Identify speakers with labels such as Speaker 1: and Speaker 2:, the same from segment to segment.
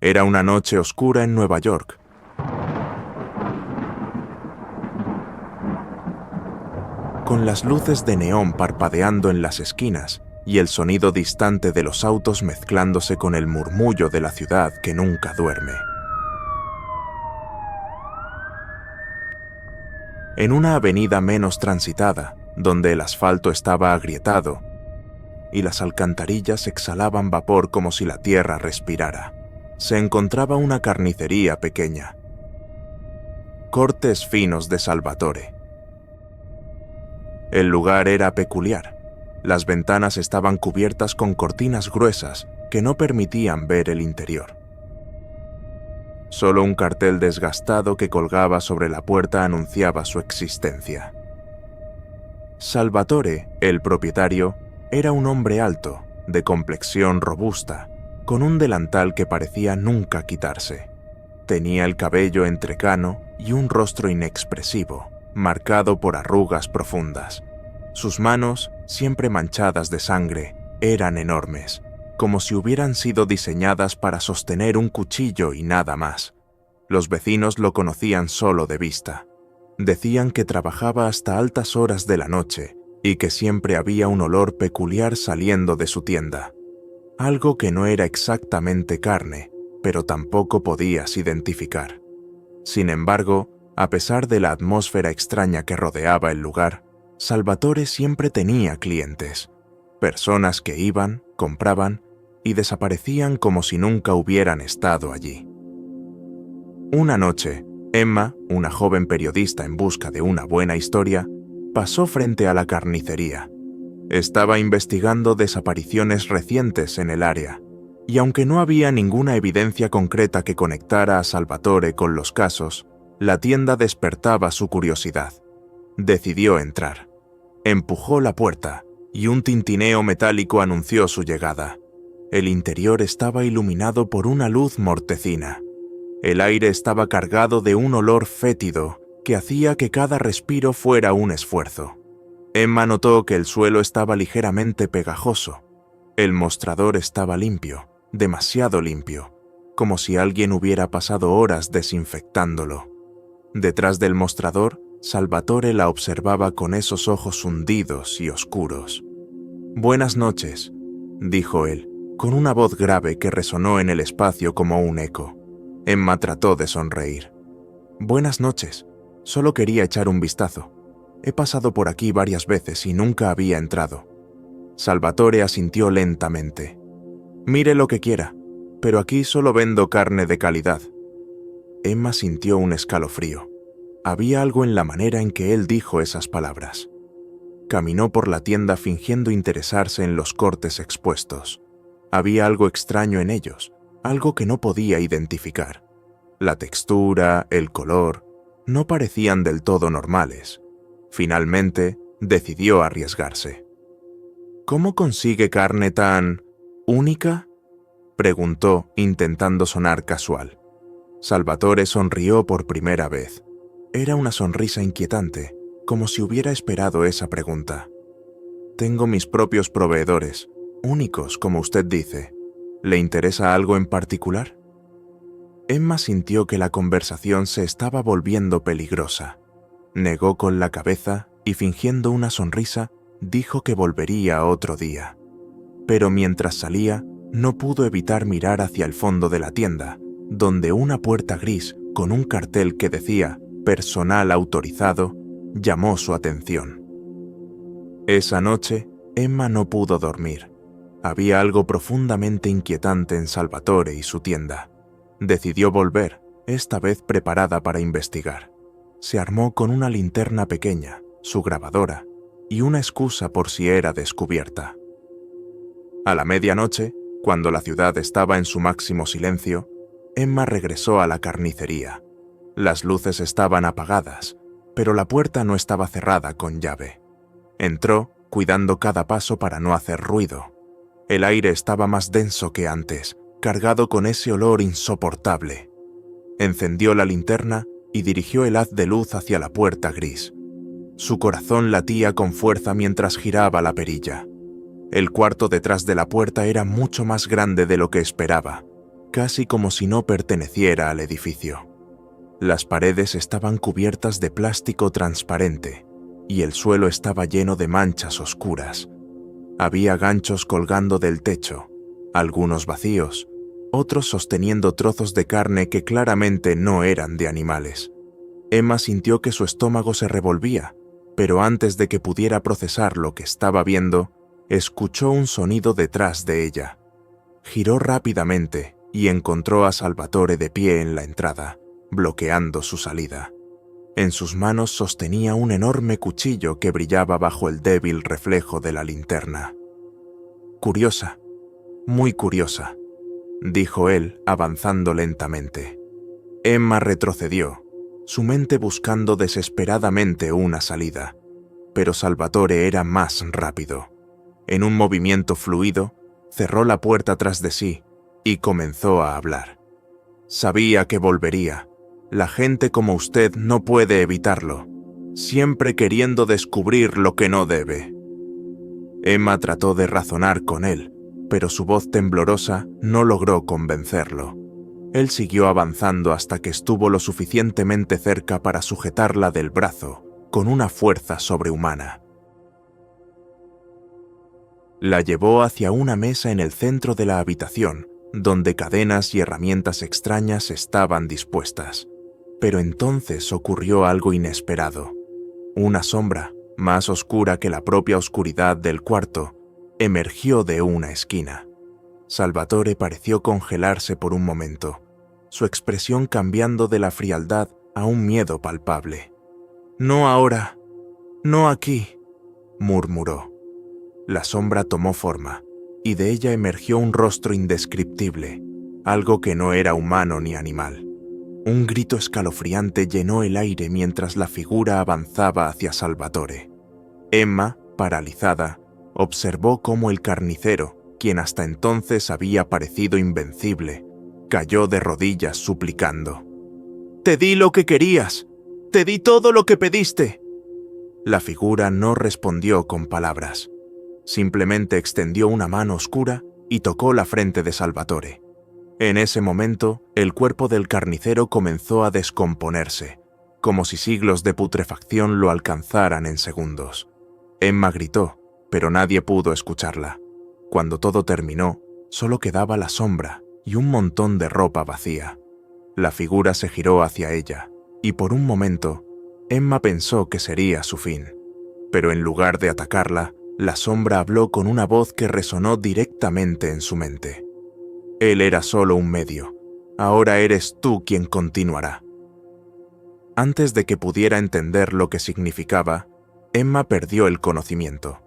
Speaker 1: Era una noche oscura en Nueva York. Con las luces de neón parpadeando en las esquinas y el sonido distante de los autos mezclándose con el murmullo de la ciudad que nunca duerme. En una avenida menos transitada, donde el asfalto estaba agrietado y las alcantarillas exhalaban vapor como si la tierra respirara, se encontraba una carnicería pequeña. Cortes finos de Salvatore. El lugar era peculiar. Las ventanas estaban cubiertas con cortinas gruesas que no permitían ver el interior. Solo un cartel desgastado que colgaba sobre la puerta anunciaba su existencia. Salvatore, el propietario, era un hombre alto, de complexión robusta, con un delantal que parecía nunca quitarse. Tenía el cabello entrecano y un rostro inexpresivo, marcado por arrugas profundas. Sus manos, siempre manchadas de sangre, eran enormes, como si hubieran sido diseñadas para sostener un cuchillo y nada más. Los vecinos lo conocían solo de vista. Decían que trabajaba hasta altas horas de la noche y que siempre había un olor peculiar saliendo de su tienda. Algo que no era exactamente carne, pero tampoco podías identificar. Sin embargo, a pesar de la atmósfera extraña que rodeaba el lugar, Salvatore siempre tenía clientes, personas que iban, compraban y desaparecían como si nunca hubieran estado allí. Una noche, Emma, una joven periodista en busca de una buena historia, pasó frente a la carnicería. Estaba investigando desapariciones recientes en el área, y aunque no había ninguna evidencia concreta que conectara a Salvatore con los casos, la tienda despertaba su curiosidad. Decidió entrar. Empujó la puerta, y un tintineo metálico anunció su llegada. El interior estaba iluminado por una luz mortecina. El aire estaba cargado de un olor fétido que hacía que cada respiro fuera un esfuerzo. Emma notó que el suelo estaba ligeramente pegajoso. El mostrador estaba limpio, demasiado limpio, como si alguien hubiera pasado horas desinfectándolo. Detrás del mostrador, Salvatore la observaba con esos ojos hundidos y oscuros. «Buenas noches», dijo él, con una voz grave que resonó en el espacio como un eco. Emma trató de sonreír. «Buenas noches. Solo quería echar un vistazo. He pasado por aquí varias veces y nunca había entrado». Salvatore asintió lentamente. «Mire lo que quiera, pero aquí solo vendo carne de calidad». Emma sintió un escalofrío. Había algo en la manera en que él dijo esas palabras. Caminó por la tienda fingiendo interesarse en los cortes expuestos. Había algo extraño en ellos, algo que no podía identificar. La textura, el color, no parecían del todo normales. Finalmente, decidió arriesgarse. «¿Cómo consigue carne tan única?», preguntó, intentando sonar casual. Salvatore sonrió por primera vez. Era una sonrisa inquietante, como si hubiera esperado esa pregunta. «Tengo mis propios proveedores, únicos, como usted dice. ¿Le interesa algo en particular?». Emma sintió que la conversación se estaba volviendo peligrosa. Negó con la cabeza y, fingiendo una sonrisa, dijo que volvería otro día. Pero mientras salía, no pudo evitar mirar hacia el fondo de la tienda, donde una puerta gris con un cartel que decía «Personal autorizado» llamó su atención. Esa noche, Emma no pudo dormir. Había algo profundamente inquietante en Salvatore y su tienda. Decidió volver, esta vez preparada para investigar. Se armó con una linterna pequeña, su grabadora y una excusa por si era descubierta. A la medianoche, cuando la ciudad estaba en su máximo silencio, Emma regresó a la carnicería. Las luces estaban apagadas, pero la puerta no estaba cerrada con llave. Entró, cuidando cada paso para no hacer ruido. El aire estaba más denso que antes, cargado con ese olor insoportable. Encendió la linterna y dirigió el haz de luz hacia la puerta gris. Su corazón latía con fuerza mientras giraba la perilla. El cuarto detrás de la puerta era mucho más grande de lo que esperaba. casi como si no perteneciera al edificio. Las paredes estaban cubiertas de plástico transparente y el suelo estaba lleno de manchas oscuras. Había ganchos colgando del techo, algunos vacíos, otros sosteniendo trozos de carne que claramente no eran de animales. Emma sintió que su estómago se revolvía, pero antes de que pudiera procesar lo que estaba viendo, escuchó un sonido detrás de ella. Giró rápidamente y encontró a Salvatore de pie en la entrada, bloqueando su salida. En sus manos sostenía un enorme cuchillo que brillaba bajo el débil reflejo de la linterna. «Curiosa, muy curiosa», dijo él, avanzando lentamente. Emma retrocedió, su mente buscando desesperadamente una salida, pero Salvatore era más rápido. En un movimiento fluido, cerró la puerta tras de sí y comenzó a hablar. «Sabía que volvería. La gente como usted no puede evitarlo, siempre queriendo descubrir lo que no debe». Emma trató de razonar con él, pero su voz temblorosa no logró convencerlo. Él siguió avanzando hasta que estuvo lo suficientemente cerca para sujetarla del brazo, con una fuerza sobrehumana. La llevó hacia una mesa en el centro de la habitación, donde cadenas y herramientas extrañas estaban dispuestas. Pero entonces ocurrió algo inesperado. Una sombra, más oscura que la propia oscuridad del cuarto, emergió de una esquina. Salvatore pareció congelarse por un momento, su expresión cambiando de la frialdad a un miedo palpable. «No ahora, no aquí», murmuró. La sombra tomó forma, y de ella emergió un rostro indescriptible, algo que no era humano ni animal. Un grito escalofriante llenó el aire mientras la figura avanzaba hacia Salvatore. Emma, paralizada, observó cómo el carnicero, quien hasta entonces había parecido invencible, cayó de rodillas suplicando. «Te di lo que querías, te di todo lo que pediste». La figura no respondió con palabras. Simplemente extendió una mano oscura y tocó la frente de Salvatore. En ese momento, el cuerpo del carnicero comenzó a descomponerse, como si siglos de putrefacción lo alcanzaran en segundos. Emma gritó, pero nadie pudo escucharla. Cuando todo terminó, solo quedaba la sombra y un montón de ropa vacía. La figura se giró hacia ella, y por un momento, Emma pensó que sería su fin. Pero en lugar de atacarla, la sombra habló con una voz que resonó directamente en su mente. Él era solo un medio. Ahora eres tú quien continuará. Antes de que pudiera entender lo que significaba, Emma perdió el conocimiento.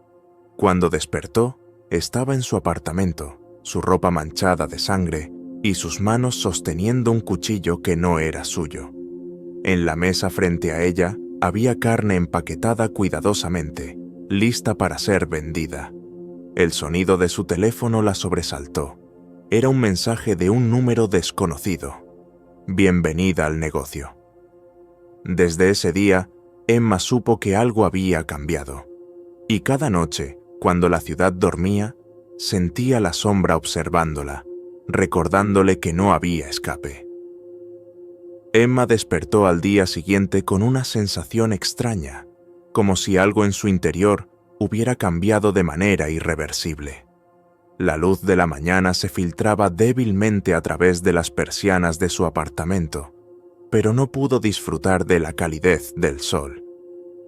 Speaker 1: Cuando despertó, estaba en su apartamento, su ropa manchada de sangre y sus manos sosteniendo un cuchillo que no era suyo. En la mesa frente a ella había carne empaquetada cuidadosamente, lista para ser vendida. El sonido de su teléfono la sobresaltó. Era un mensaje de un número desconocido. Bienvenida al negocio. Desde ese día, Emma supo que algo había cambiado. Y cada noche, cuando la ciudad dormía, sentía la sombra observándola, recordándole que no había escape. Emma despertó al día siguiente con una sensación extraña, como si algo en su interior hubiera cambiado de manera irreversible. La luz de la mañana se filtraba débilmente a través de las persianas de su apartamento, pero no pudo disfrutar de la calidez del sol.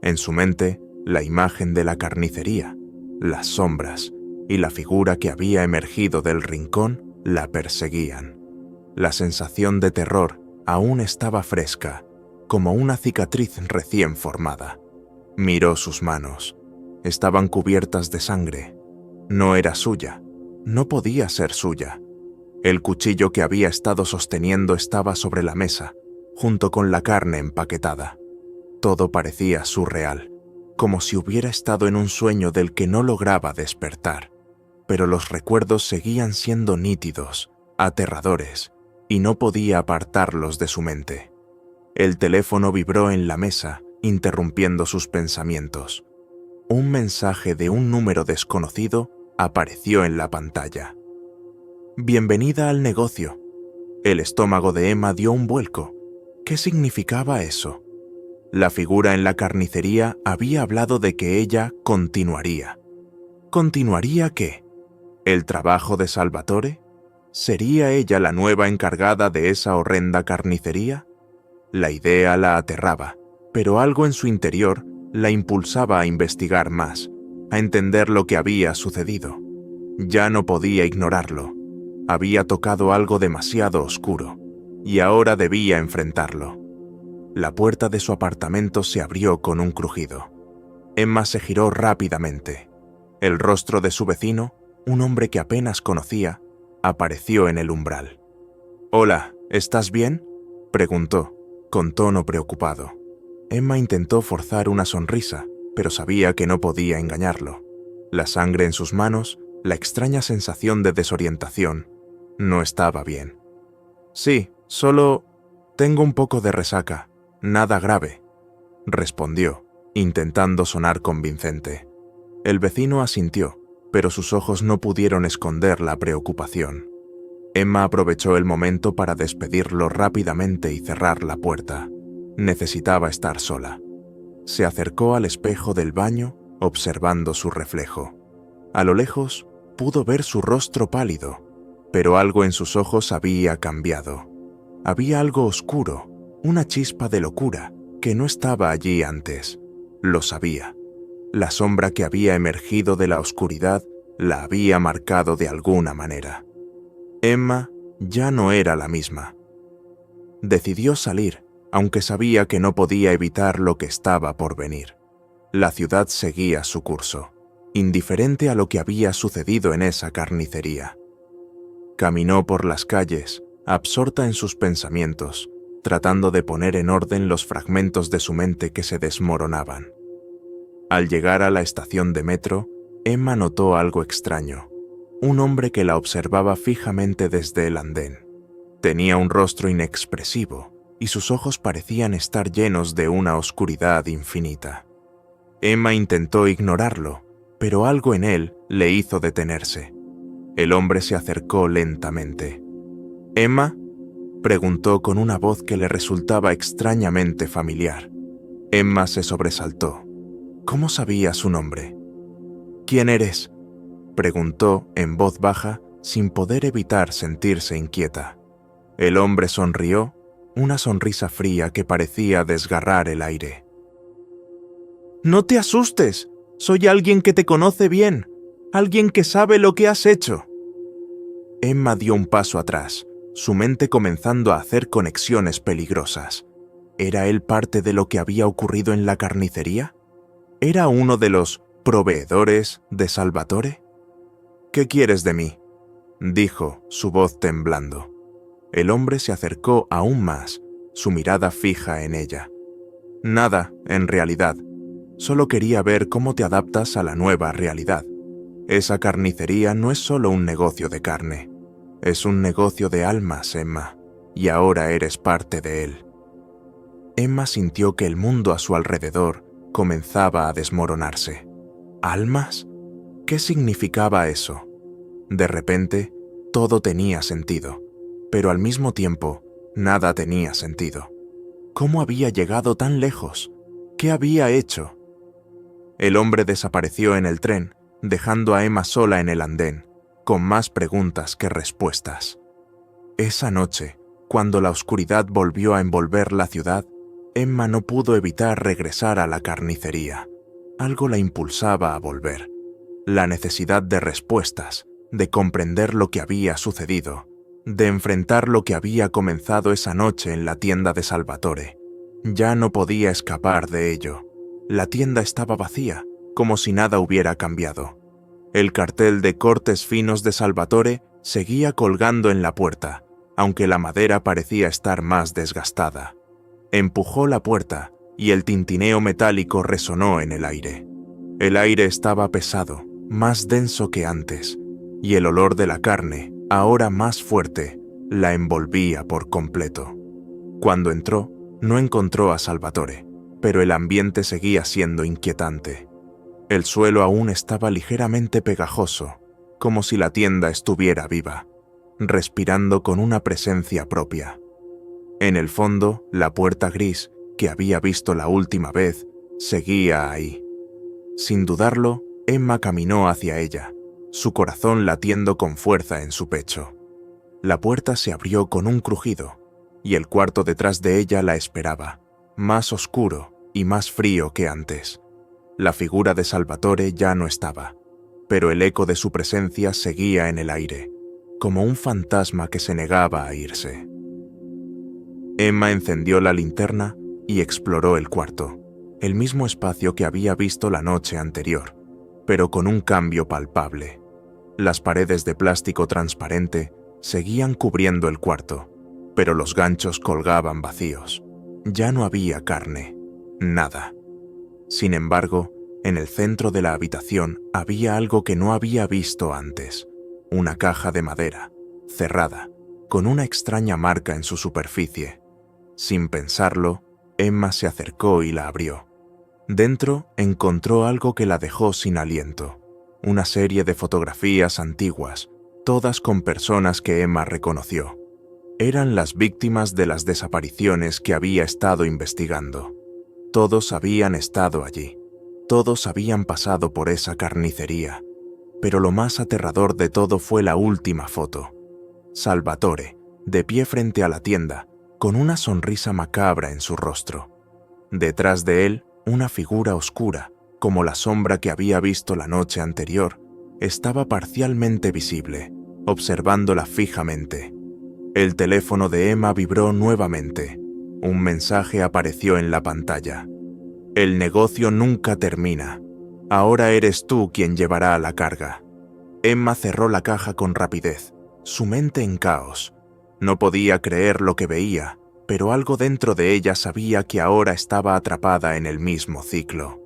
Speaker 1: En su mente, la imagen de la carnicería, las sombras y la figura que había emergido del rincón la perseguían. La sensación de terror aún estaba fresca, como una cicatriz recién formada. Miró sus manos. Estaban cubiertas de sangre. No era suya. No podía ser suya. El cuchillo que había estado sosteniendo estaba sobre la mesa, junto con la carne empaquetada. Todo parecía surreal, como si hubiera estado en un sueño del que no lograba despertar. Pero los recuerdos seguían siendo nítidos, aterradores, y no podía apartarlos de su mente. El teléfono vibró en la mesa, interrumpiendo sus pensamientos. Un mensaje de un número desconocido apareció en la pantalla. «Bienvenida al negocio. El estómago de Emma dio un vuelco. ¿Qué significaba eso? La figura en la carnicería había hablado de que ella continuaría. ¿Continuaría qué? ¿El trabajo de Salvatore? ¿Sería ella la nueva encargada de esa horrenda carnicería? La idea la aterraba, pero algo en su interior la impulsaba a investigar más, a entender lo que había sucedido. Ya no podía ignorarlo. Había tocado algo demasiado oscuro, y ahora debía enfrentarlo. La puerta de su apartamento se abrió con un crujido. Emma se giró rápidamente. El rostro de su vecino, un hombre que apenas conocía, apareció en el umbral. «Hola, ¿estás bien?», preguntó, con tono preocupado. Emma intentó forzar una sonrisa, pero sabía que no podía engañarlo. La sangre en sus manos, la extraña sensación de desorientación, no estaba bien. «Sí, solo tengo un poco de resaca, nada grave», respondió, intentando sonar convincente. El vecino asintió, pero sus ojos no pudieron esconder la preocupación. Emma aprovechó el momento para despedirlo rápidamente y cerrar la puerta. Necesitaba estar sola. Se acercó al espejo del baño, observando su reflejo. A lo lejos, pudo ver su rostro pálido, pero algo en sus ojos había cambiado. Había algo oscuro, una chispa de locura, que no estaba allí antes. Lo sabía. La sombra que había emergido de la oscuridad la había marcado de alguna manera. Emma ya no era la misma. Decidió salir, aunque sabía que no podía evitar lo que estaba por venir. La ciudad seguía su curso, indiferente a lo que había sucedido en esa carnicería. Caminó por las calles, absorta en sus pensamientos, tratando de poner en orden los fragmentos de su mente que se desmoronaban. Al llegar a la estación de metro, Emma notó algo extraño. Un hombre que la observaba fijamente desde el andén. Tenía un rostro inexpresivo y sus ojos parecían estar llenos de una oscuridad infinita. Emma intentó ignorarlo, pero algo en él le hizo detenerse. El hombre se acercó lentamente. «¿Emma?», preguntó con una voz que le resultaba extrañamente familiar. Emma se sobresaltó. ¿Cómo sabía su nombre? «¿Quién eres?», preguntó en voz baja, sin poder evitar sentirse inquieta. El hombre sonrió, una sonrisa fría que parecía desgarrar el aire. «No te asustes, soy alguien que te conoce bien, alguien que sabe lo que has hecho». Emma dio un paso atrás, su mente comenzando a hacer conexiones peligrosas. ¿Era él parte de lo que había ocurrido en la carnicería? ¿Era uno de los proveedores de Salvatore? «¿Qué quieres de mí?», dijo, su voz temblando. El hombre se acercó aún más, su mirada fija en ella. «Nada, en realidad. Solo quería ver cómo te adaptas a la nueva realidad. Esa carnicería no es solo un negocio de carne. Es un negocio de almas, Emma, y ahora eres parte de él». Emma sintió que el mundo a su alrededor comenzaba a desmoronarse. ¿Almas? ¿Qué significaba eso? De repente, todo tenía sentido, pero al mismo tiempo, nada tenía sentido. ¿Cómo había llegado tan lejos? ¿Qué había hecho? El hombre desapareció en el tren, dejando a Emma sola en el andén, con más preguntas que respuestas. Esa noche, cuando la oscuridad volvió a envolver la ciudad, Emma no pudo evitar regresar a la carnicería. Algo la impulsaba a volver. La necesidad de respuestas, de comprender lo que había sucedido, de enfrentar lo que había comenzado esa noche en la tienda de Salvatore. Ya no podía escapar de ello. La tienda estaba vacía, como si nada hubiera cambiado. El cartel de cortes finos de Salvatore seguía colgando en la puerta, aunque la madera parecía estar más desgastada. Empujó la puerta y el tintineo metálico resonó en el aire. El aire estaba pesado, más denso que antes, y el olor de la carne, ahora más fuerte, la envolvía por completo. Cuando entró, no encontró a Salvatore, pero el ambiente seguía siendo inquietante. El suelo aún estaba ligeramente pegajoso, como si la tienda estuviera viva. respirando con una presencia propia. En el fondo, la puerta gris, que había visto la última vez, seguía ahí. Sin dudarlo, Emma caminó hacia ella, su corazón latiendo con fuerza en su pecho. La puerta se abrió con un crujido, y el cuarto detrás de ella la esperaba, más oscuro y más frío que antes. La figura de Salvatore ya no estaba, pero el eco de su presencia seguía en el aire, como un fantasma que se negaba a irse. Emma encendió la linterna y exploró el cuarto, el mismo espacio que había visto la noche anterior, pero con un cambio palpable. Las paredes de plástico transparente seguían cubriendo el cuarto, pero los ganchos colgaban vacíos. Ya no había carne, nada. Sin embargo, en el centro de la habitación había algo que no había visto antes, una caja de madera, cerrada, con una extraña marca en su superficie. Sin pensarlo, Emma se acercó y la abrió. Dentro encontró algo que la dejó sin aliento, una serie de fotografías antiguas, todas con personas que Emma reconoció. Eran las víctimas de las desapariciones que había estado investigando. Todos habían estado allí, todos habían pasado por esa carnicería, pero lo más aterrador de todo fue la última foto. Salvatore, de pie frente a la tienda, con una sonrisa macabra en su rostro. Detrás de él, una figura oscura, como la sombra que había visto la noche anterior, estaba parcialmente visible, observándola fijamente. El teléfono de Emma vibró nuevamente. Un mensaje apareció en la pantalla. El negocio nunca termina. Ahora eres tú quien llevará la carga. Emma cerró la caja con rapidez, su mente en caos. No podía creer lo que veía, pero algo dentro de ella sabía que ahora estaba atrapada en el mismo ciclo.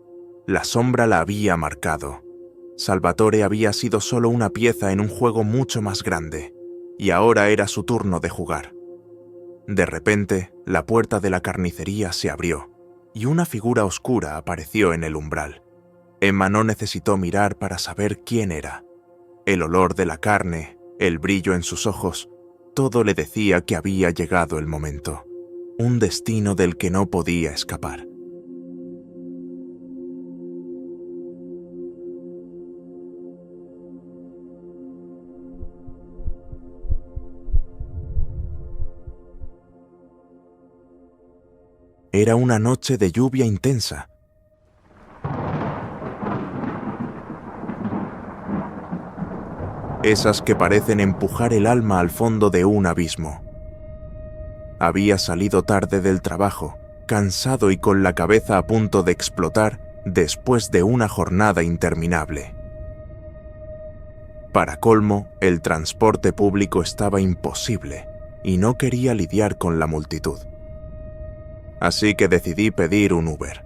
Speaker 1: La sombra la había marcado. Salvatore había sido solo una pieza en un juego mucho más grande, y ahora era su turno de jugar. De repente, la puerta de la carnicería se abrió, y una figura oscura apareció en el umbral. Emma no necesitó mirar para saber quién era. El olor de la carne, el brillo en sus ojos, todo le decía que había llegado el momento, un destino del que no podía escapar. Era una noche de lluvia intensa. Esas que parecen empujar el alma al fondo de un abismo. Había salido tarde del trabajo, cansado y con la cabeza a punto de explotar después de una jornada interminable. Para colmo, el transporte público estaba imposible y no quería lidiar con la multitud. Así que decidí pedir un Uber.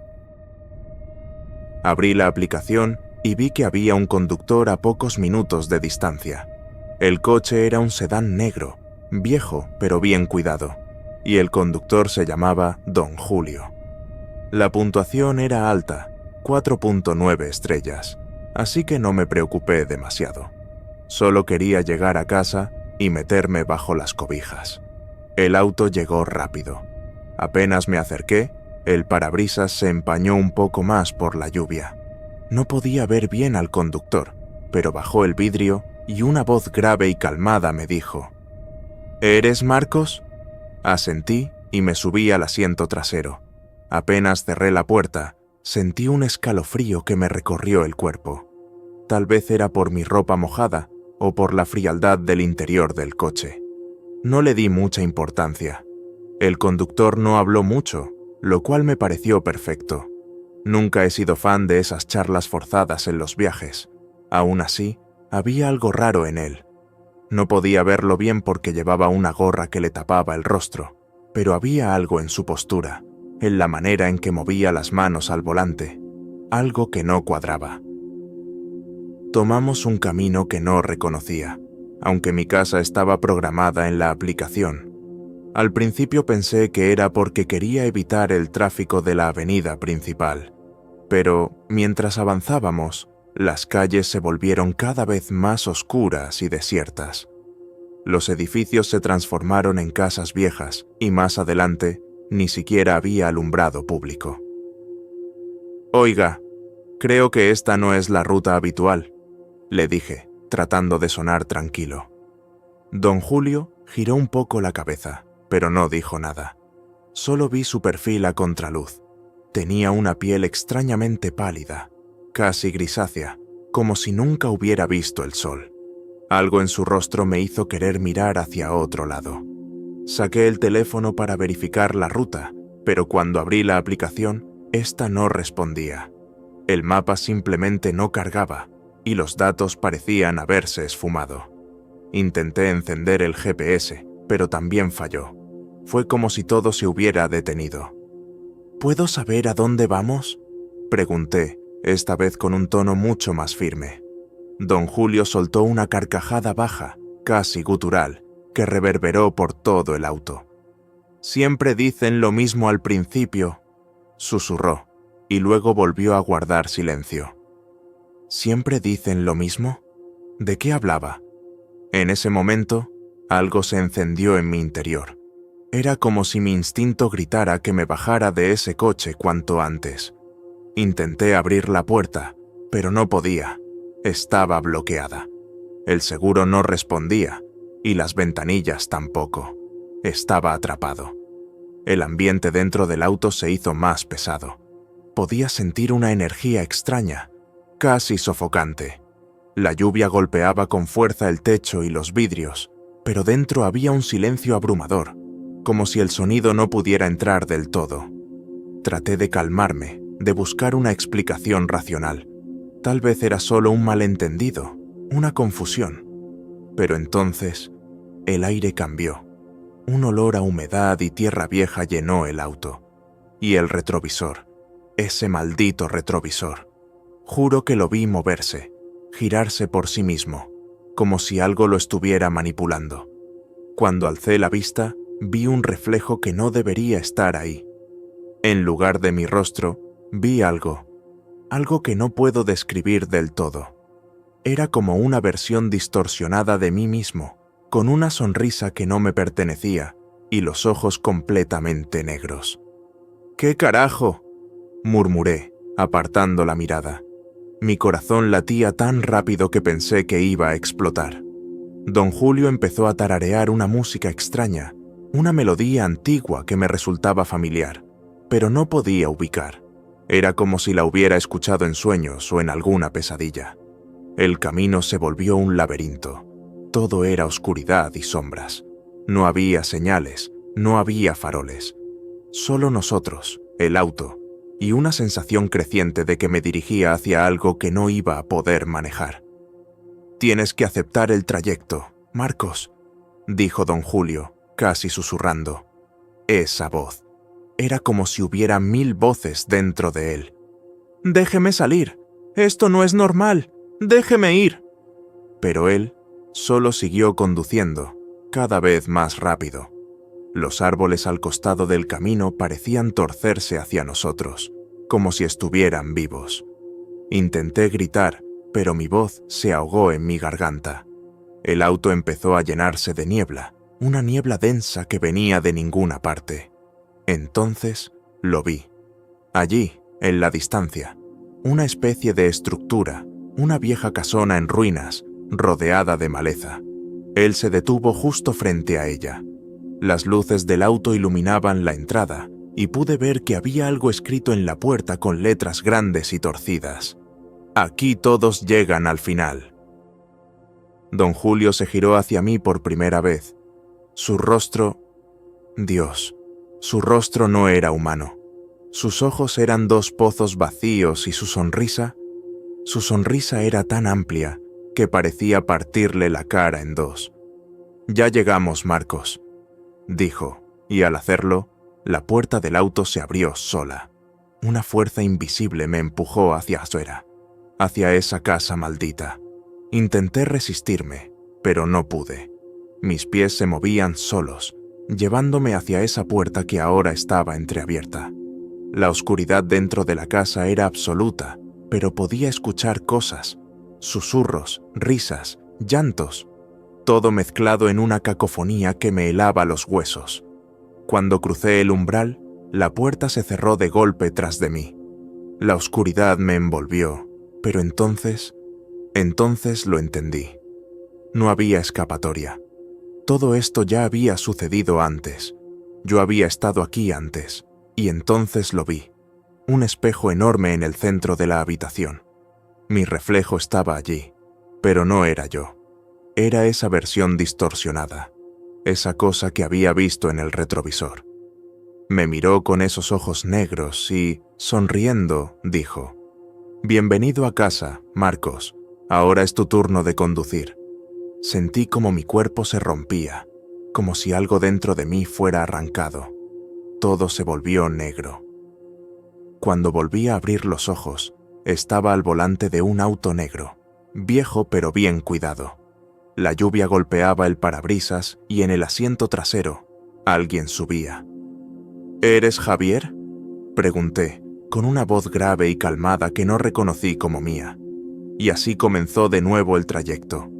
Speaker 1: Abrí la aplicación y vi que había un conductor a pocos minutos de distancia. El coche era un sedán negro, viejo pero bien cuidado, y el conductor se llamaba Don Julio. La puntuación era alta, 4.9 estrellas, así que no me preocupé demasiado. Solo quería llegar a casa y meterme bajo las cobijas. El auto llegó rápido. Apenas me acerqué, el parabrisas se empañó un poco más por la lluvia. No podía ver bien al conductor, pero bajó el vidrio y una voz grave y calmada me dijo: ¿Eres Marcos? Asentí y me subí al asiento trasero. Apenas cerré la puerta, sentí un escalofrío que me recorrió el cuerpo. Tal vez era por mi ropa mojada o por la frialdad del interior del coche. No le di mucha importancia. El conductor no habló mucho, lo cual me pareció perfecto. Nunca he sido fan de esas charlas forzadas en los viajes. Aún así, había algo raro en él. No podía verlo bien porque llevaba una gorra que le tapaba el rostro, pero había algo en su postura, en la manera en que movía las manos al volante, algo que no cuadraba. Tomamos un camino que no reconocía, aunque mi casa estaba programada en la aplicación. Al principio pensé que era porque quería evitar el tráfico de la avenida principal, pero mientras avanzábamos, las calles se volvieron cada vez más oscuras y desiertas. Los edificios se transformaron en casas viejas y más adelante ni siquiera había alumbrado público. «Oiga, creo que esta no es la ruta habitual», le dije, tratando de sonar tranquilo. Don Julio giró un poco la cabeza, pero no dijo nada. Solo vi su perfil a contraluz. Tenía una piel extrañamente pálida, casi grisácea, como si nunca hubiera visto el sol. Algo en su rostro me hizo querer mirar hacia otro lado. Saqué el teléfono para verificar la ruta, pero cuando abrí la aplicación, esta no respondía. El mapa simplemente no cargaba y los datos parecían haberse esfumado. Intenté encender el GPS, pero también falló. Fue como si todo se hubiera detenido. «¿Puedo saber a dónde vamos?», pregunté, esta vez con un tono mucho más firme. Don Julio soltó una carcajada baja, casi gutural, que reverberó por todo el auto. «Siempre dicen lo mismo al principio», susurró, y luego volvió a guardar silencio. «¿Siempre dicen lo mismo?». ¿De qué hablaba? En ese momento, algo se encendió en mi interior. Era como si mi instinto gritara que me bajara de ese coche cuanto antes. Intenté abrir la puerta, pero no podía. Estaba bloqueada. El seguro no respondía, y las ventanillas tampoco. Estaba atrapado. El ambiente dentro del auto se hizo más pesado. Podía sentir una energía extraña, casi sofocante. La lluvia golpeaba con fuerza el techo y los vidrios, pero dentro había un silencio abrumador, como si el sonido no pudiera entrar del todo. Traté de calmarme, de buscar una explicación racional. Tal vez era solo un malentendido, una confusión. Pero entonces, el aire cambió. Un olor a humedad y tierra vieja llenó el auto. Y el retrovisor, ese maldito retrovisor. Juro que lo vi moverse, girarse por sí mismo, como si algo lo estuviera manipulando. Cuando alcé la vista, vi un reflejo que no debería estar ahí. En lugar de mi rostro, vi algo que no puedo describir del todo. Era como una versión distorsionada de mí mismo, con una sonrisa que no me pertenecía y los ojos completamente negros. «¿Qué carajo?», murmuré, apartando la mirada. Mi corazón latía tan rápido que pensé que iba a explotar. Don Julio empezó a tararear una música extraña, una melodía antigua que me resultaba familiar, pero no podía ubicar. Era como si la hubiera escuchado en sueños o en alguna pesadilla. El camino se volvió un laberinto. Todo era oscuridad y sombras. No había señales, no había faroles. Solo nosotros, el auto, y una sensación creciente de que me dirigía hacia algo que no iba a poder manejar. «Tienes que aceptar el trayecto, Marcos», dijo don Julio, casi susurrando. Esa voz. Era como si hubiera 1000 voces dentro de él. «Déjeme salir. Esto no es normal. Déjeme ir». Pero él solo siguió conduciendo, cada vez más rápido. Los árboles al costado del camino parecían torcerse hacia nosotros, como si estuvieran vivos. Intenté gritar, pero mi voz se ahogó en mi garganta. El auto empezó a llenarse de niebla, una niebla densa que venía de ninguna parte. Entonces lo vi. Allí, en la distancia, una especie de estructura, una vieja casona en ruinas, rodeada de maleza. Él se detuvo justo frente a ella. Las luces del auto iluminaban la entrada y pude ver que había algo escrito en la puerta con letras grandes y torcidas. «Aquí todos llegan al final». Don Julio se giró hacia mí por primera vez. Su rostro... Dios, su rostro no era humano. Sus ojos eran 2 pozos vacíos y su sonrisa era tan amplia que parecía partirle la cara en 2. «Ya llegamos, Marcos», dijo, y al hacerlo, la puerta del auto se abrió sola. Una fuerza invisible me empujó hacia afuera, hacia esa casa maldita. Intenté resistirme, pero no pude. Mis pies se movían solos, llevándome hacia esa puerta que ahora estaba entreabierta. La oscuridad dentro de la casa era absoluta, pero podía escuchar cosas, susurros, risas, llantos. todo mezclado en una cacofonía que me helaba los huesos. Cuando crucé el umbral, la puerta se cerró de golpe tras de mí. La oscuridad me envolvió, pero entonces lo entendí. No había escapatoria. Todo esto ya había sucedido antes. Yo había estado aquí antes, y entonces lo vi. Un espejo enorme en el centro de la habitación. Mi reflejo estaba allí, pero no era yo. Era esa versión distorsionada, esa cosa que había visto en el retrovisor. Me miró con esos ojos negros y, sonriendo, dijo: «Bienvenido a casa, Marcos. Ahora es tu turno de conducir». Sentí como mi cuerpo se rompía, como si algo dentro de mí fuera arrancado. Todo se volvió negro. Cuando volví a abrir los ojos, estaba al volante de un auto negro, viejo pero bien cuidado. La lluvia golpeaba el parabrisas y en el asiento trasero, alguien subía. «¿Eres Javier?», pregunté, con una voz grave y calmada que no reconocí como mía. Y así comenzó de nuevo el trayecto.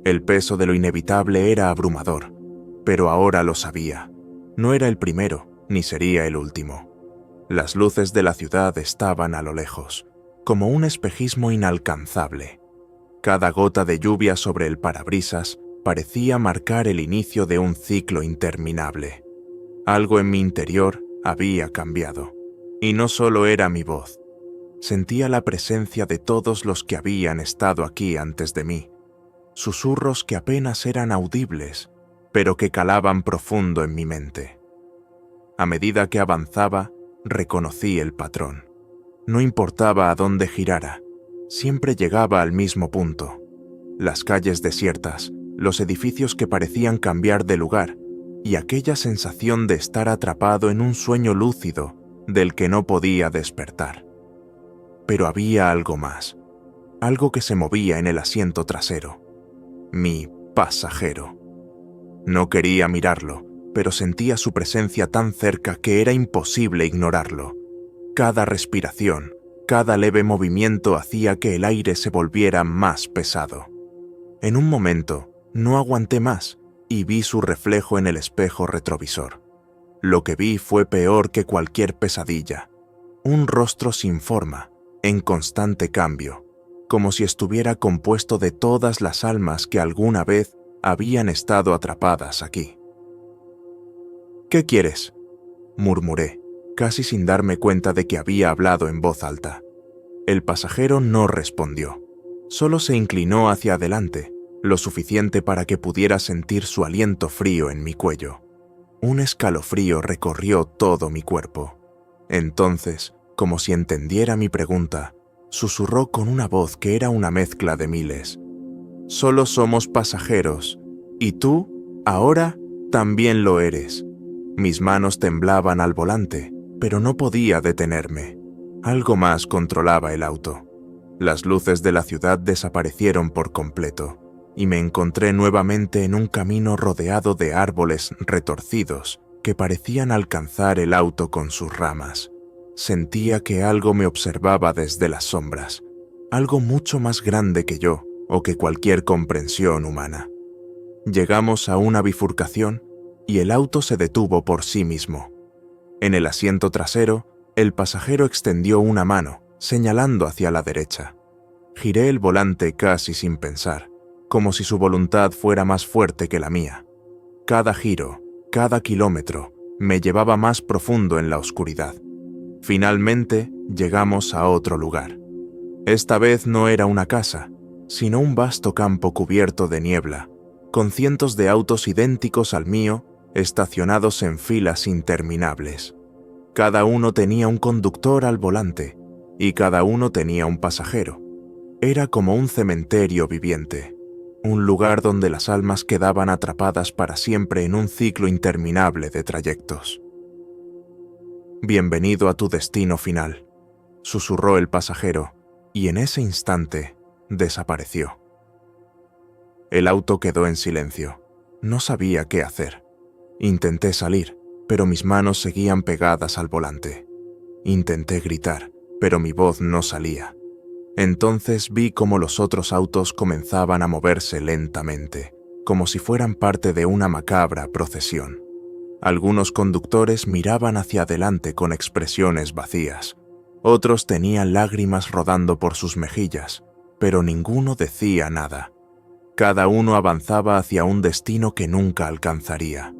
Speaker 1: El peso de lo inevitable era abrumador, pero ahora lo sabía. No era el primero, ni sería el último. Las luces de la ciudad estaban a lo lejos, como un espejismo inalcanzable. Cada gota de lluvia sobre el parabrisas parecía marcar el inicio de un ciclo interminable. Algo en mi interior había cambiado, y no solo era mi voz. Sentía la presencia de todos los que habían estado aquí antes de mí, susurros que apenas eran audibles, pero que calaban profundo en mi mente. A medida que avanzaba, reconocí el patrón. No importaba a dónde girara, siempre llegaba al mismo punto. Las calles desiertas, los edificios que parecían cambiar de lugar, y aquella sensación de estar atrapado en un sueño lúcido del que no podía despertar. Pero había algo más, algo que se movía en el asiento trasero. Mi pasajero. No quería mirarlo, pero sentía su presencia tan cerca que era imposible ignorarlo. Cada respiración, cada leve movimiento hacía que el aire se volviera más pesado. En un momento, no aguanté más y vi su reflejo en el espejo retrovisor. Lo que vi fue peor que cualquier pesadilla. Un rostro sin forma, en constante cambio, como si estuviera compuesto de todas las almas que alguna vez habían estado atrapadas aquí. «¿Qué quieres?», murmuré, casi sin darme cuenta de que había hablado en voz alta. El pasajero no respondió, solo se inclinó hacia adelante, lo suficiente para que pudiera sentir su aliento frío en mi cuello. Un escalofrío recorrió todo mi cuerpo. Entonces, como si entendiera mi pregunta, susurró con una voz que era una mezcla de miles: «Solo somos pasajeros, y tú, ahora, también lo eres». Mis manos temblaban al volante, pero no podía detenerme. Algo más controlaba el auto. Las luces de la ciudad desaparecieron por completo, y me encontré nuevamente en un camino rodeado de árboles retorcidos que parecían alcanzar el auto con sus ramas. Sentía que algo me observaba desde las sombras, algo mucho más grande que yo o que cualquier comprensión humana. Llegamos a una bifurcación y el auto se detuvo por sí mismo. En el asiento trasero, el pasajero extendió una mano, señalando hacia la derecha. Giré el volante casi sin pensar, como si su voluntad fuera más fuerte que la mía. Cada giro, cada kilómetro, me llevaba más profundo en la oscuridad. Finalmente, llegamos a otro lugar. Esta vez no era una casa, sino un vasto campo cubierto de niebla, con cientos de autos idénticos al mío, estacionados en filas interminables. Cada uno tenía un conductor al volante, y cada uno tenía un pasajero. Era como un cementerio viviente, un lugar donde las almas quedaban atrapadas para siempre en un ciclo interminable de trayectos. «Bienvenido a tu destino final», susurró el pasajero, y en ese instante desapareció. El auto quedó en silencio. No sabía qué hacer. Intenté salir, pero mis manos seguían pegadas al volante. Intenté gritar, pero mi voz no salía. Entonces vi cómo los otros autos comenzaban a moverse lentamente, como si fueran parte de una macabra procesión. Algunos conductores miraban hacia adelante con expresiones vacías. Otros tenían lágrimas rodando por sus mejillas, pero ninguno decía nada. Cada uno avanzaba hacia un destino que nunca alcanzaría.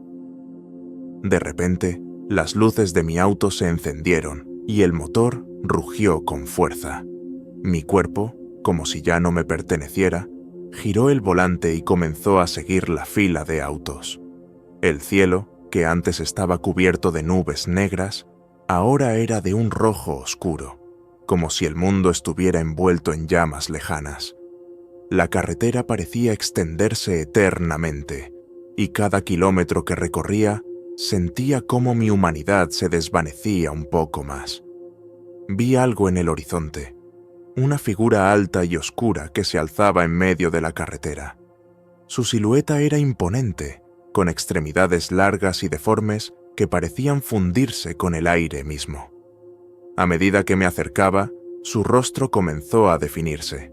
Speaker 1: De repente, las luces de mi auto se encendieron y el motor rugió con fuerza. Mi cuerpo, como si ya no me perteneciera, giró el volante y comenzó a seguir la fila de autos. El cielo, que antes estaba cubierto de nubes negras, ahora era de un rojo oscuro, como si el mundo estuviera envuelto en llamas lejanas. La carretera parecía extenderse eternamente, y cada kilómetro que recorría sentía cómo mi humanidad se desvanecía un poco más. Vi algo en el horizonte, una figura alta y oscura que se alzaba en medio de la carretera. Su silueta era imponente, con extremidades largas y deformes que parecían fundirse con el aire mismo. A medida que me acercaba, su rostro comenzó a definirse.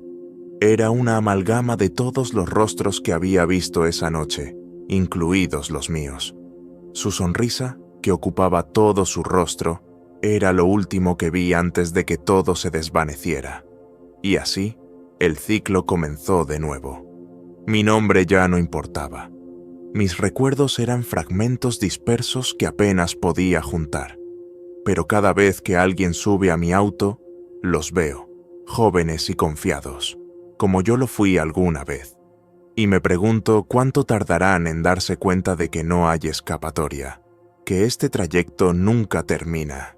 Speaker 1: Era una amalgama de todos los rostros que había visto esa noche, incluidos los míos. Su sonrisa, que ocupaba todo su rostro, era lo último que vi antes de que todo se desvaneciera. Y así, el ciclo comenzó de nuevo. Mi nombre ya no importaba. Mis recuerdos eran fragmentos dispersos que apenas podía juntar. Pero cada vez que alguien sube a mi auto, los veo, jóvenes y confiados, como yo lo fui alguna vez. Y me pregunto cuánto tardarán en darse cuenta de que no hay escapatoria, que este trayecto nunca termina.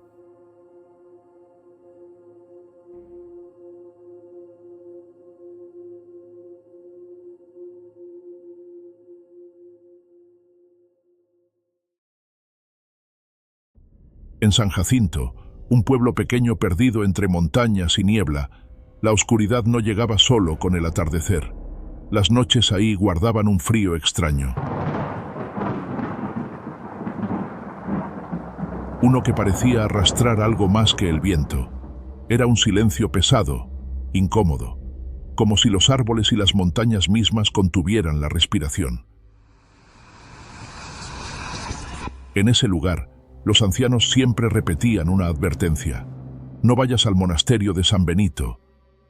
Speaker 2: En San Jacinto, un pueblo pequeño perdido entre montañas y niebla, la oscuridad no llegaba solo con el atardecer. Las noches ahí guardaban un frío extraño. Uno que parecía arrastrar algo más que el viento. Era un silencio pesado, incómodo, como si los árboles y las montañas mismas contuvieran la respiración. En ese lugar, los ancianos siempre repetían una advertencia: no vayas al monasterio de San Benito,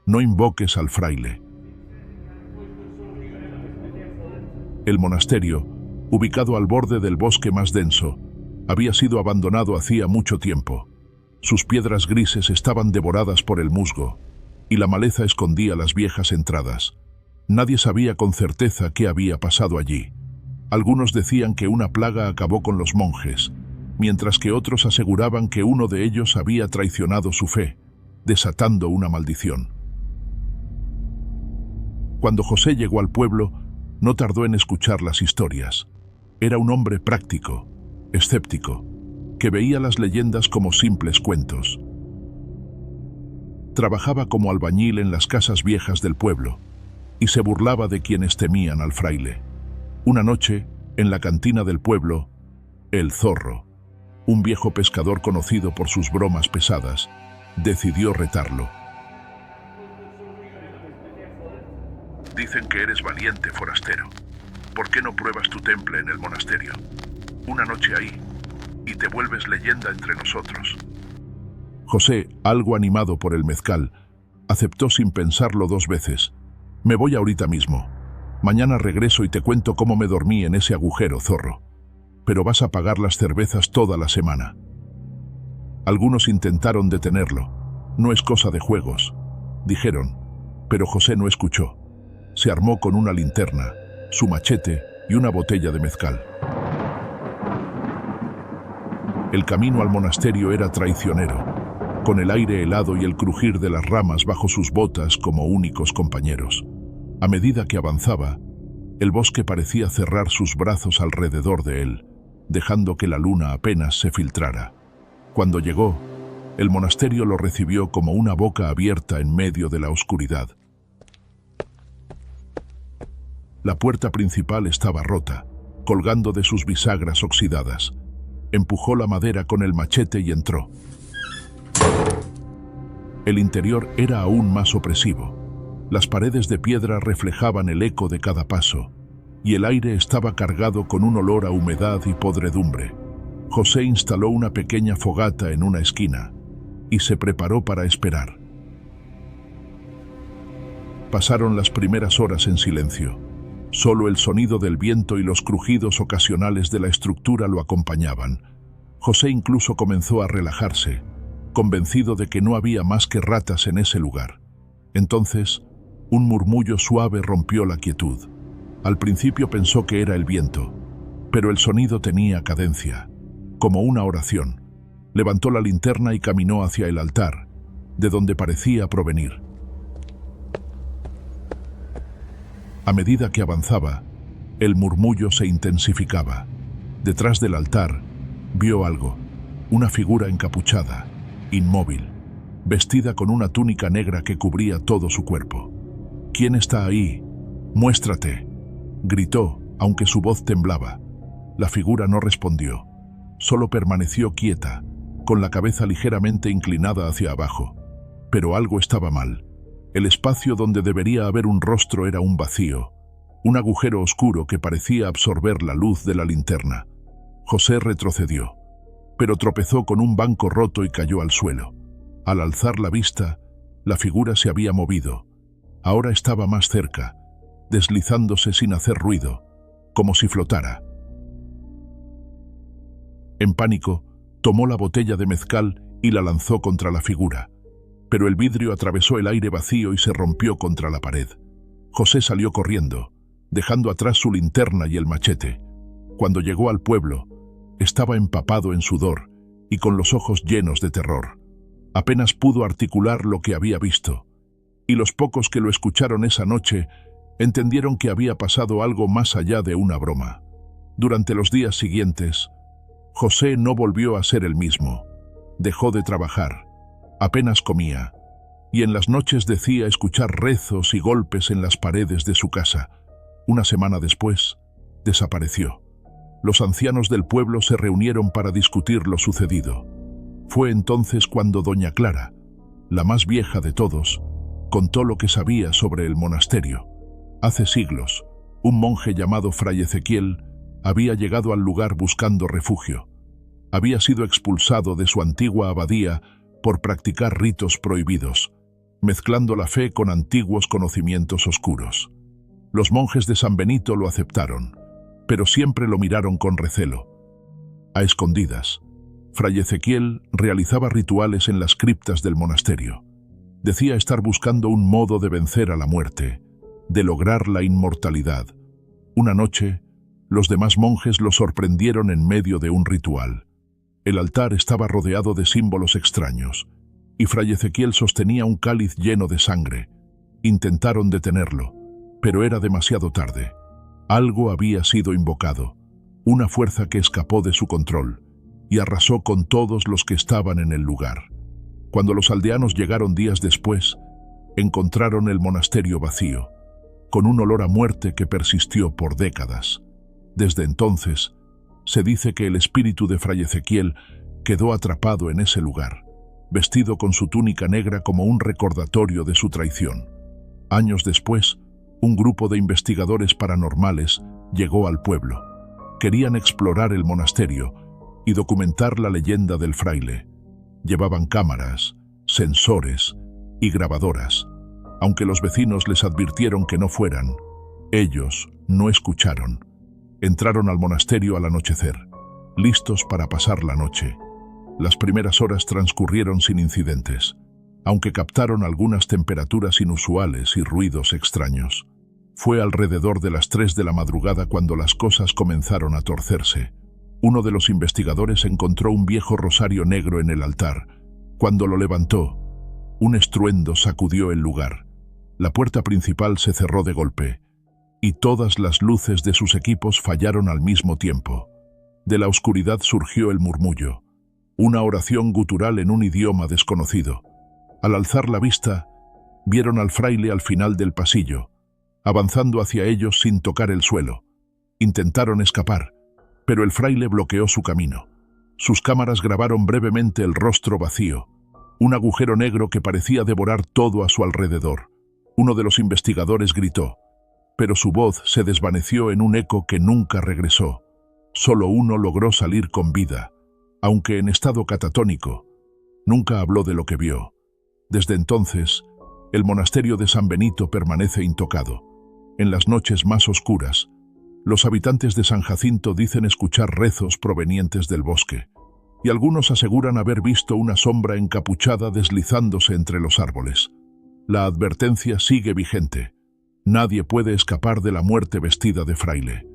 Speaker 2: no invoques al fraile. El monasterio, ubicado al borde del bosque más denso, había sido abandonado hacía mucho tiempo. Sus piedras grises estaban devoradas por el musgo, y la maleza escondía las viejas entradas. Nadie sabía con certeza qué había pasado allí. Algunos decían que una plaga acabó con los monjes, mientras que otros aseguraban que uno de ellos había traicionado su fe, desatando una maldición. Cuando José llegó al pueblo, no tardó en escuchar las historias. Era un hombre práctico, escéptico, que veía las leyendas como simples cuentos. Trabajaba como albañil en las casas viejas del pueblo y se burlaba de quienes temían al fraile. Una noche, en la cantina del pueblo, el Zorro, un viejo pescador conocido por sus bromas pesadas, decidió retarlo. Dicen que eres valiente, forastero. ¿Por qué no pruebas tu temple en el monasterio? Una noche ahí, y te vuelves leyenda entre nosotros. José, algo animado por el mezcal, aceptó sin pensarlo 2 veces. Me voy ahorita mismo. Mañana regreso y te cuento cómo me dormí en ese agujero, Zorro. Pero vas a pagar las cervezas toda la semana. Algunos intentaron detenerlo. No es cosa de juegos, dijeron, pero José no escuchó. Se armó con una linterna, su machete y una botella de mezcal. El camino al monasterio era traicionero, con el aire helado y el crujir de las ramas bajo sus botas como únicos compañeros. A medida que avanzaba, el bosque parecía cerrar sus brazos alrededor de él, dejando que la luna apenas se filtrara. Cuando llegó, el monasterio lo recibió como una boca abierta en medio de la oscuridad. La puerta principal estaba rota, colgando de sus bisagras oxidadas. Empujó la madera con el machete y entró. El interior era aún más opresivo. Las paredes de piedra reflejaban el eco de cada paso, y el aire estaba cargado con un olor a humedad y podredumbre. José instaló una pequeña fogata en una esquina y se preparó para esperar. Pasaron las primeras horas en silencio. Solo el sonido del viento y los crujidos ocasionales de la estructura lo acompañaban. José incluso comenzó a relajarse, convencido de que no había más que ratas en ese lugar. Entonces, un murmullo suave rompió la quietud. Al principio pensó que era el viento, pero el sonido tenía cadencia, como una oración. Levantó la linterna y caminó hacia el altar, de donde parecía provenir. A medida que avanzaba, el murmullo se intensificaba. Detrás del altar, vio algo, una figura encapuchada, inmóvil, vestida con una túnica negra que cubría todo su cuerpo. «¿Quién está ahí? ¡Muéstrate!», gritó, aunque su voz temblaba. La figura no respondió, solo permaneció quieta, con la cabeza ligeramente inclinada hacia abajo. Pero algo estaba mal. El espacio donde debería haber un rostro era un vacío, un agujero oscuro que parecía absorber la luz de la linterna. José retrocedió, pero tropezó con un banco roto y cayó al suelo. Al alzar la vista, la figura se había movido. Ahora estaba más cerca, deslizándose sin hacer ruido, como si flotara. En pánico, tomó la botella de mezcal y la lanzó contra la figura, pero el vidrio atravesó el aire vacío y se rompió contra la pared. José salió corriendo, dejando atrás su linterna y el machete. Cuando llegó al pueblo, estaba empapado en sudor y con los ojos llenos de terror. Apenas pudo articular lo que había visto, y los pocos que lo escucharon esa noche entendieron que había pasado algo más allá de una broma. Durante los días siguientes, José no volvió a ser el mismo. Dejó de trabajar, apenas comía, y en las noches decía escuchar rezos y golpes en las paredes de su casa. Una semana después, desapareció. Los ancianos del pueblo se reunieron para discutir lo sucedido. Fue entonces cuando doña Clara, la más vieja de todos, contó lo que sabía sobre el monasterio. Hace siglos, un monje llamado Fray Ezequiel había llegado al lugar buscando refugio. Había sido expulsado de su antigua abadía por practicar ritos prohibidos, mezclando la fe con antiguos conocimientos oscuros. Los monjes de San Benito lo aceptaron, pero siempre lo miraron con recelo. A escondidas, Fray Ezequiel realizaba rituales en las criptas del monasterio. Decía estar buscando un modo de vencer a la muerte, de lograr la inmortalidad. Una noche, los demás monjes lo sorprendieron en medio de un ritual. El altar estaba rodeado de símbolos extraños, y Fray Ezequiel sostenía un cáliz lleno de sangre. Intentaron detenerlo, pero era demasiado tarde. Algo había sido invocado, una fuerza que escapó de su control, y arrasó con todos los que estaban en el lugar. Cuando los aldeanos llegaron días después, encontraron el monasterio vacío, con un olor a muerte que persistió por décadas. Desde entonces, se dice que el espíritu de Fray Ezequiel quedó atrapado en ese lugar, vestido con su túnica negra como un recordatorio de su traición. Años después, un grupo de investigadores paranormales llegó al pueblo. Querían explorar el monasterio y documentar la leyenda del fraile. Llevaban cámaras, sensores y grabadoras. Aunque los vecinos les advirtieron que no fueran, ellos no escucharon. Entraron al monasterio al anochecer, listos para pasar la noche. Las primeras horas transcurrieron sin incidentes, aunque captaron algunas temperaturas inusuales y ruidos extraños. Fue alrededor de las 3 de la madrugada cuando las cosas comenzaron a torcerse. Uno de los investigadores encontró un viejo rosario negro en el altar. Cuando lo levantó, un estruendo sacudió el lugar. La puerta principal se cerró de golpe, y todas las luces de sus equipos fallaron al mismo tiempo. De la oscuridad surgió el murmullo, una oración gutural en un idioma desconocido. Al alzar la vista, vieron al fraile al final del pasillo, avanzando hacia ellos sin tocar el suelo. Intentaron escapar, pero el fraile bloqueó su camino. Sus cámaras grabaron brevemente el rostro vacío, un agujero negro que parecía devorar todo a su alrededor. Uno de los investigadores gritó: pero su voz se desvaneció en un eco que nunca regresó. Solo uno logró salir con vida, aunque en estado catatónico. Nunca habló de lo que vio. Desde entonces, el monasterio de San Benito permanece intocado. En las noches más oscuras, los habitantes de San Jacinto dicen escuchar rezos provenientes del bosque, y algunos aseguran haber visto una sombra encapuchada deslizándose entre los árboles. La advertencia sigue vigente. Nadie puede escapar de la muerte vestida de fraile.